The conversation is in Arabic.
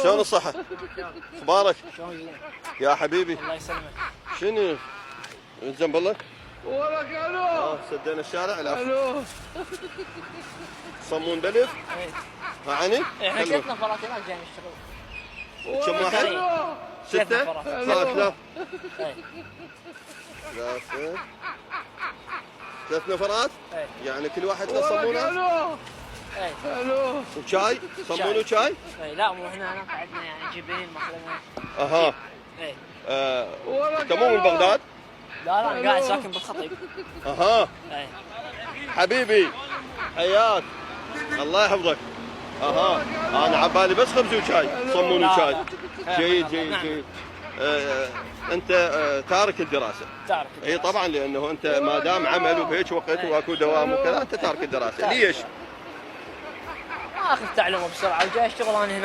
شلون الصحة؟ اخبارك؟ شلون يا حبيبي الله يسلمك. شنو؟ جنب الله؟ ولك الو سدينا الشارع العفو. الو صمون بلف؟ ايه ها عني؟ احنا خلوه. 6 نفرات هناك جايين نشتغل. كم واحد؟ الو. 6؟ 6 نفرات. ثلاث ايه ثلاثة 3 نفرات؟ ايه يعني كل واحد له ولك صمونة؟ الو ايه الو وشاي؟ صمون وشاي؟ ايه لا مو احنا هناك عندنا يعني جبين مثلا. اها ايه انت مو من بغداد؟ لا لا انا قاعد ساكن بالخطيب. اها ايه حبيبي حياك الله يحفظك. اها انا عبالي بس خبز وشاي صمون لا، وشاي. لا. جيد نعم. جيد جيد. انت تارك الدراسه. تعرف اي طبعا لانه انت ما دام عمل وبهيك وقت واكو دوام وكذا انت تارك الدراسه. ليش؟ اخذ تعليمه بسرعه وجاي اشتغل انا هنا.